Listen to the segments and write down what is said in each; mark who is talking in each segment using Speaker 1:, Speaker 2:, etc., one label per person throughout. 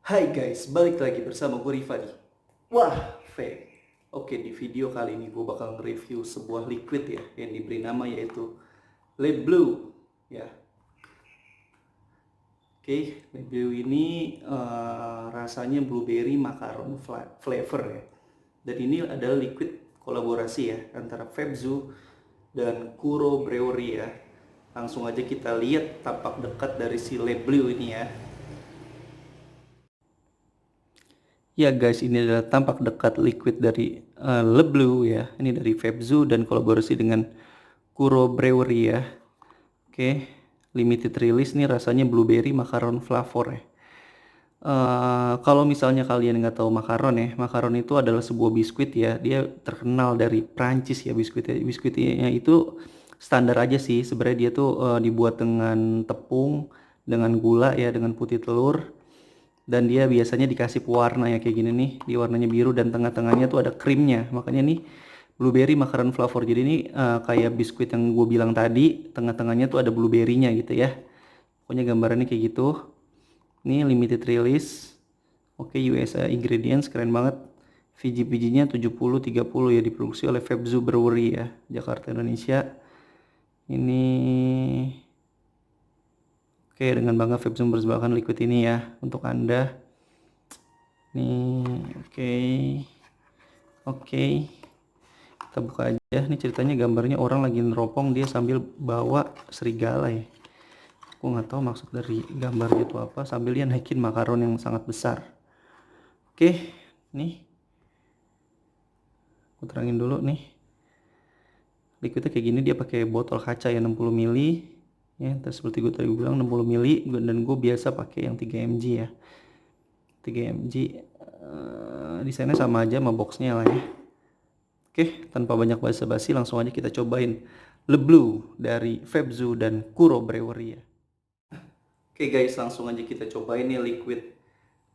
Speaker 1: Hai guys, balik lagi bersama gue Rifadi. Wah, fake. Oke, di video kali ini gue bakal nge-review sebuah liquid ya yang diberi nama yaitu Le Blue. Ya, oke, Le Blue ini rasanya blueberry macaron flavor ya. Dan ini adalah liquid kolaborasi ya antara Febzu dan Kuro Brewery ya. Langsung aja kita lihat tampak dekat dari si Le Blue ini ya. Ya guys, ini adalah tampak dekat liquid dari Le Blue ya. Ini dari Febzu dan kolaborasi dengan Kuro Brewery ya. Oke, limited release nih rasanya blueberry macaron flavor ya. Kalau misalnya kalian nggak tahu makaron ya, makaron itu adalah sebuah biskuit ya. Dia terkenal dari Prancis ya biskuitnya. Biskuitnya itu standar aja sih. Sebenarnya dia tuh dibuat dengan tepung, dengan gula ya, dengan putih telur. Dan dia biasanya dikasih pewarna ya kayak gini nih. Di warnanya biru dan tengah-tengahnya tuh ada krimnya. Makanya nih blueberry macaron flavor. Jadi ini kayak biskuit yang gue bilang tadi, tengah-tengahnya tuh ada blueberry-nya gitu ya. Pokoknya gambarannya kayak gitu. Ini limited release. Oke, USA ingredients keren banget. VG-VG-nya 70-30 ya, diproduksi oleh Febzu Brewery ya, Jakarta, Indonesia. Ini oke, dengan bangga Febzu mempersembahkan liquid ini ya untuk Anda. Nih, oke. Oke. Kita buka aja. Nih ceritanya gambarnya orang lagi neropong dia sambil bawa serigala ya. Aku nggak tahu maksud dari gambarnya itu apa, sambil dia naikin makaron yang sangat besar. Oke, nih aku terangin dulu nih. Liquidnya kayak gini, dia pakai botol kaca ya 60 mili ya, terus seperti gue tadi bilang 60 mili, dan gue biasa pakai yang 3 mg ya. 3 mg desainnya sama aja sama boxnya lah ya. Oke, tanpa banyak basa-basi langsung aja kita cobain Le Blue dari Febzu dan Kuro Brewery ya. Oke guys, langsung aja kita cobain nih liquid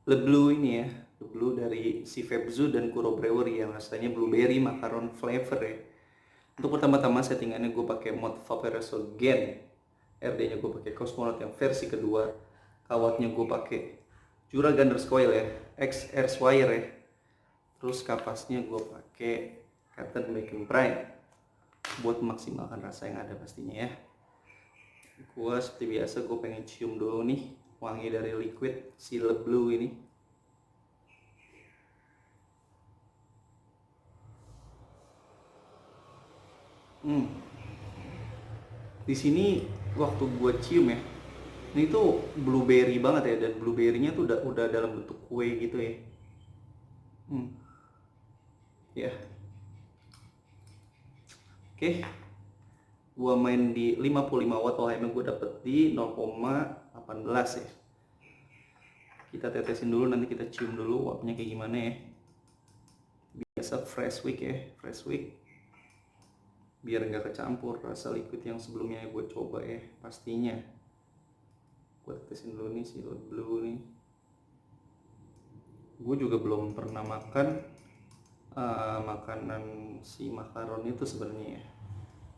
Speaker 1: Le Blue ini ya. Le Blue dari si Febzu dan Kuro Brewery yang rasanya blueberry macaron flavor ya. Untuk pertama-tama settingannya gue pakai mode Vaporesso Gen. RD-nya gue pakai Cosmonaut yang versi kedua. Kawatnya gue pakai Jura Gunders Coil ya, X Air Swire ya. Terus kapasnya gue pakai Captain Bacon Prime buat memaksimalkan rasa yang ada pastinya ya. Gue seperti biasa gue pengen cium dulu nih wangi dari liquid si Le Blue ini. Di sini waktu gue cium ya, ini tuh blueberry banget ya, dan blueberry-nya tuh udah dalam bentuk kue gitu ya. Hmm, ya. Oke. Gua main di 55 watt, OHM gue dapet di 0,18 ya. Kita tetesin dulu, nanti kita cium dulu uapnya kayak gimana ya. Biasa fresh wick ya, fresh wick. Biar nggak kecampur rasa liquid yang sebelumnya gue coba ya, pastinya. Gue tetesin dulu nih si blue nih. Gue juga belum pernah makan makanan si makaron itu sebenarnya ya.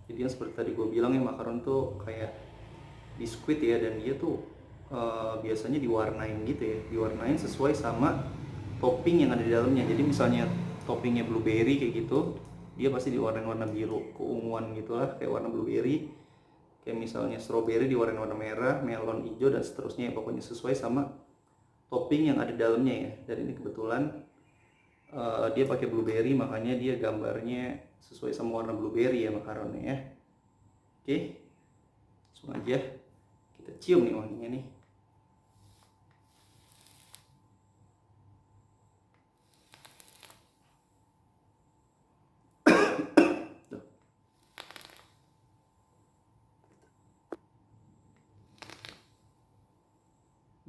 Speaker 1: Jadi yang seperti tadi gue bilang ya, makaron tuh kayak biskuit ya, dan dia tuh biasanya diwarnain gitu ya, diwarnain sesuai sama topping yang ada di dalamnya. Jadi misalnya toppingnya blueberry kayak gitu, dia pasti diwarnain warna biru keunguan gitulah, kayak warna blueberry. Kayak misalnya strawberry diwarnain warna merah, melon hijau, dan seterusnya ya, pokoknya sesuai sama topping yang ada di dalamnya ya. Dan ini kebetulan dia pakai blueberry, makanya dia gambarnya sesuai sama warna blueberry ya makaronnya ya. Oke, langsung aja kita cium nih wanginya nih.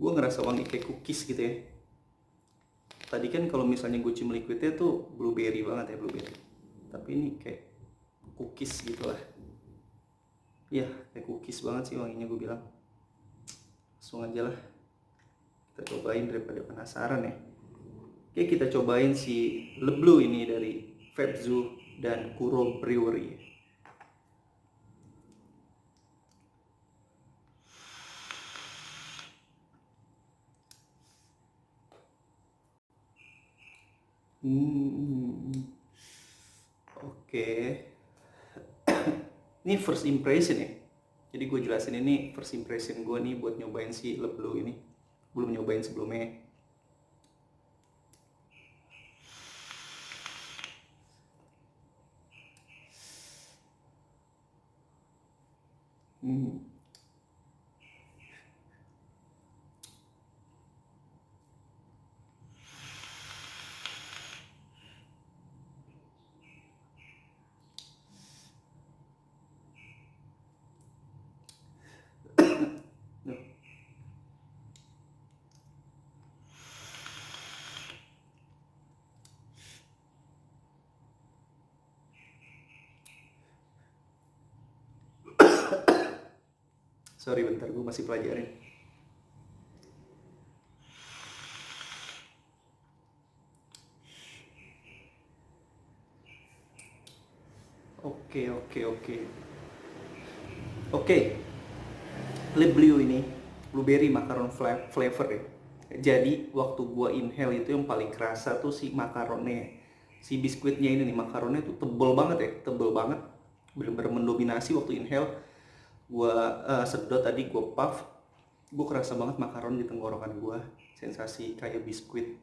Speaker 1: Gue ngerasa wangi kayak cookies gitu ya. Tadi kan kalau misalnya gue cium liquidnya tuh blueberry banget ya, blueberry. Tapi ini kayak cookies gitu lah. Iya, kayak cookies banget sih wanginya, gue bilang. Langsung aja lah kita cobain daripada penasaran ya. Oke, kita cobain si Le Blue ini dari Febzu dan Kuro Brewery. Hmm, oke. Ini first impression ya. Jadi gue jelasin ini first impression gue nih buat nyobain si Le Bleu ini. Belum nyobain sebelumnya. Hmm. Sorry bentar, gue masih pelajarin. Oke. Oke, Le Bleu ini blueberry macaron flavor ya. Jadi waktu gua inhale itu yang paling kerasa tuh si makaronnya. Si biskuitnya ini nih, makaronnya tuh tebel banget ya, tebel banget. Bener-bener mendominasi waktu inhale. Gua sedot tadi, gua puff. Gua kerasa banget makaron di tenggorokan gua. Sensasi kayak biskuit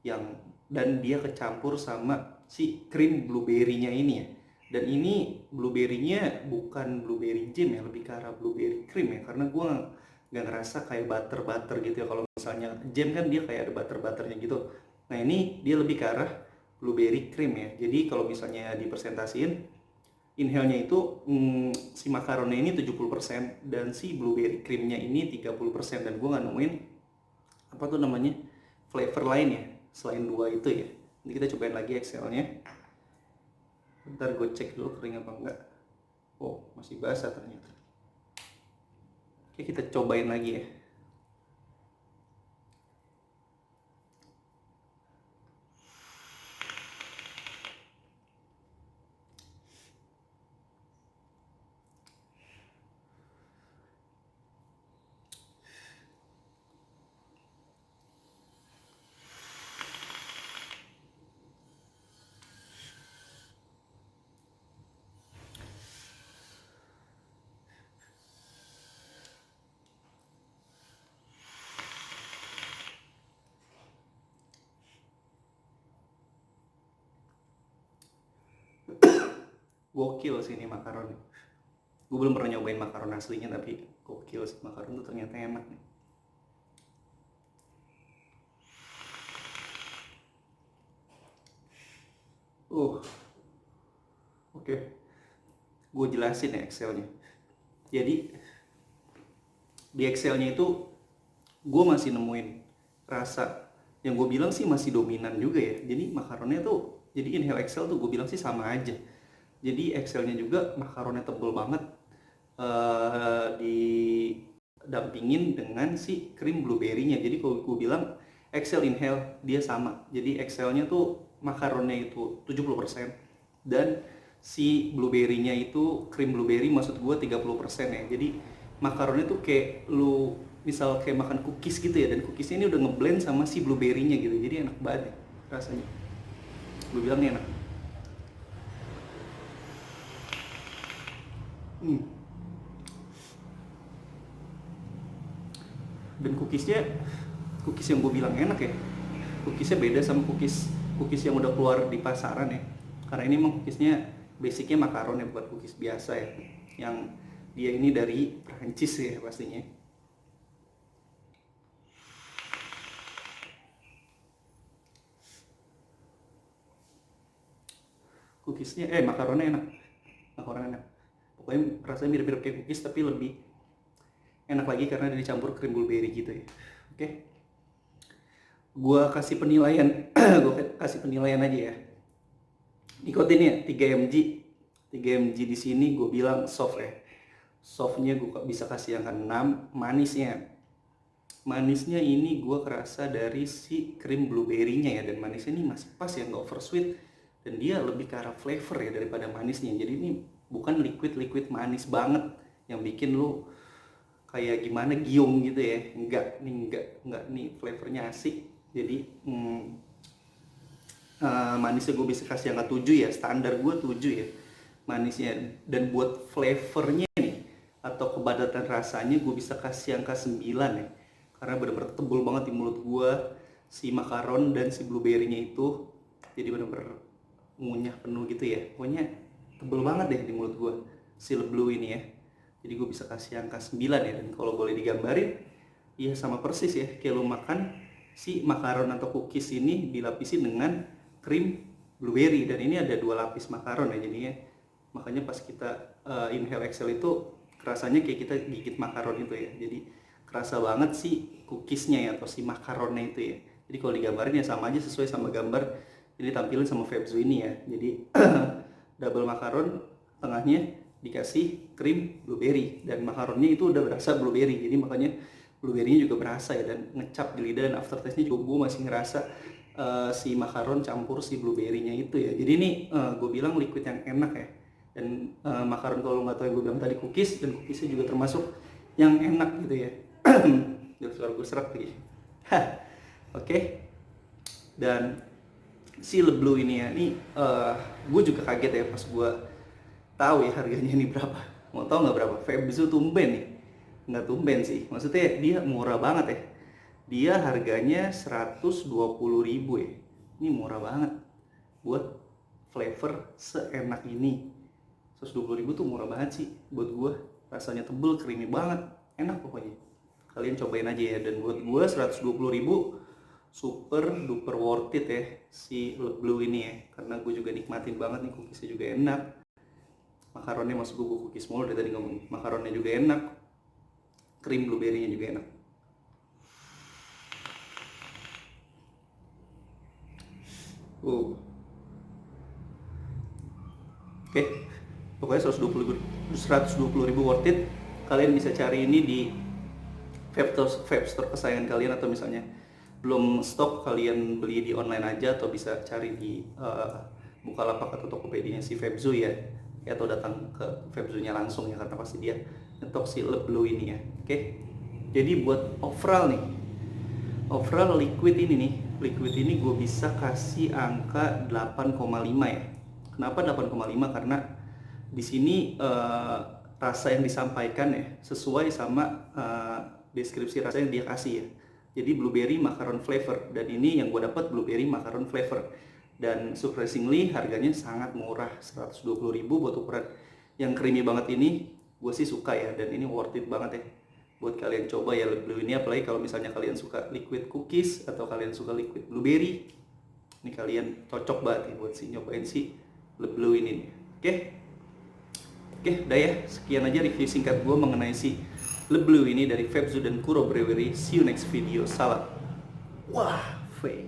Speaker 1: yang dan dia kecampur sama si krim blueberry-nya ini ya. Dan ini blueberry-nya bukan blueberry jam ya, lebih ke arah blueberry cream ya, karena gue nggak ngerasa kayak butter gitu ya. Kalau misalnya jam kan dia kayak ada butter-butternya gitu. Nah ini dia lebih ke arah blueberry cream ya. Jadi kalau misalnya dipresentasiin, inhale-nya itu si makaronnya ini 70% dan si blueberry cream-nya ini 30%. Dan gue nggak nemuin apa tuh namanya flavor lain ya selain dua itu ya. Ini kita cobain lagi Excel-nya. Bentar gue cek dulu kering apa enggak. Oh masih basah ternyata. Oke kita cobain lagi ya. Gokil sih ini makaron. Gue belum pernah nyobain makaron aslinya tapi gokil sih, makaron tuh ternyata enak nih. Oke. Gue jelasin ya Excelnya. Jadi di Excelnya itu gue masih nemuin rasa yang gue bilang sih masih dominan juga ya. Jadi makaronnya tuh, jadi inhale Excel tuh gue bilang sih sama aja. Jadi Excelnya juga makaronnya tebel banget, didampingin dengan si krim blueberry-nya. Jadi kalau gue bilang Excel inhale dia sama. Jadi Excelnya tuh makaronnya itu 70% dan si blueberry-nya itu krim blueberry maksud gue 30% ya. Jadi makaronnya tuh kayak lu misal kayak makan cookies gitu ya, dan cookiesnya ini udah ngeblend sama si blueberry-nya gitu. Jadi enak banget ya rasanya. Gue bilang enak. Dan cookies yang gue bilang enak ya, cookiesnya beda sama cookies yang udah keluar di pasaran ya. Karena ini emang cookiesnya basicnya makaron ya, bukan cookies biasa ya, yang dia ini dari Prancis ya pastinya. Cookiesnya makaronnya enak, makaronnya enak. Pokoknya rasanya mirip-mirip kayak cookies tapi lebih enak lagi karena dicampur krim blueberry gitu ya. Oke, gua kasih penilaian gue kasih penilaian aja ya. Nikotinnya 3 mg. 3 mg di sini gue bilang soft ya. Softnya gue bisa kasih angka 6. Manisnya ini gue kerasa dari si krim blueberry-nya ya, dan manisnya ini masih pas ya, nggak over sweet, dan dia lebih ke arah flavor ya daripada manisnya. Jadi ini bukan liquid manis banget yang bikin lu kayak gimana giung gitu ya. Enggak nih flavornya asik. Jadi Manisnya gue bisa kasih angka 7 ya, standar gue 7 ya manisnya. Dan buat flavornya nih atau kepadatan rasanya gue bisa kasih angka 9 ya, karena bener-bener tebel banget di mulut gue si makaron dan si blueberry-nya itu. Jadi bener-bener ngunyah penuh gitu ya, pokoknya tebel banget deh di mulut gue si Le Bleu ini ya. Jadi gue bisa kasih angka 9 ya. Dan kalau boleh digambarin, ya sama persis ya kayak lo makan si makaron atau cookies ini dilapisi dengan krim blueberry. Dan ini ada 2 lapis makaron ya jadinya, makanya pas kita inhale exhale itu rasanya kayak kita gigit makaron itu ya. Jadi kerasa banget si cookiesnya ya atau si makaronnya itu ya. Jadi kalau digambarin ya sama aja sesuai sama gambar ini tampilin sama Febzo ini ya. Jadi double makaron, tengahnya dikasih krim blueberry, dan makaronnya itu udah berasa blueberry. Jadi makanya blueberry-nya juga berasa ya, dan ngecap di lidah. Dan aftertaste-nya juga gue masih ngerasa si makaron campur si blueberry-nya itu ya. Jadi ini gue bilang liquid yang enak ya. Dan makaron kalau nggak tahu yang gue bilang tadi cookies, dan cookiesnya juga termasuk yang enak gitu ya. Jadi suara gue serak lagi. Oke. Dan si Le Bleu ini ya, ini gue juga kaget ya pas gue tahu ya harganya ini berapa. Mau tahu nggak berapa? Febzo tumben nih. Nggak tumben sih, maksudnya dia murah banget ya. Dia harganya 120.000 ya. Ini murah banget buat flavor seenak ini. 120.000 tuh murah banget sih buat gue. Rasanya tebel, creamy banget, enak pokoknya. Kalian cobain aja ya. Dan buat gue 120.000 super duper worth it ya si Le Bleu ini ya. Karena gue juga nikmatin banget nih, cookiesnya juga enak. Makaronnya, maksud gue cookies mulu dari tadi ngomong. Makaronnya juga enak, krim blueberry-nya juga enak. Oke. Pokoknya 120.000 worth it. Kalian bisa cari ini di vape store kesayangan kalian, atau misalnya belum stok, kalian beli di online aja, atau bisa cari di Bukalapak atau Tokopedia si Febzo ya, atau datang ke Febzo-nya langsung ya, karena pasti dia ngetok si Le Bleu ini ya. Oke. Jadi buat overall liquid ini gue bisa kasih angka 8,5 ya. Kenapa 8,5? Karena di sini rasa yang disampaikan ya sesuai sama deskripsi rasa yang dia kasih ya. Jadi blueberry macaron flavor, dan ini yang gue dapat blueberry macaron flavor. Dan surprisingly harganya sangat murah, 120.000 buat ukuran yang creamy banget ini. Gue sih suka ya, dan ini worth it banget ya buat kalian coba ya Le Bleu ini. Apalagi kalau misalnya kalian suka liquid cookies atau kalian suka liquid blueberry, ini kalian cocok banget ya buat nyobain si Le Bleu ini. Oke, udah ya, sekian aja review singkat gue mengenai si Le Bleu ini dari Febzo dan Kuro Brewery. See you next video. Salam. Wah, fake.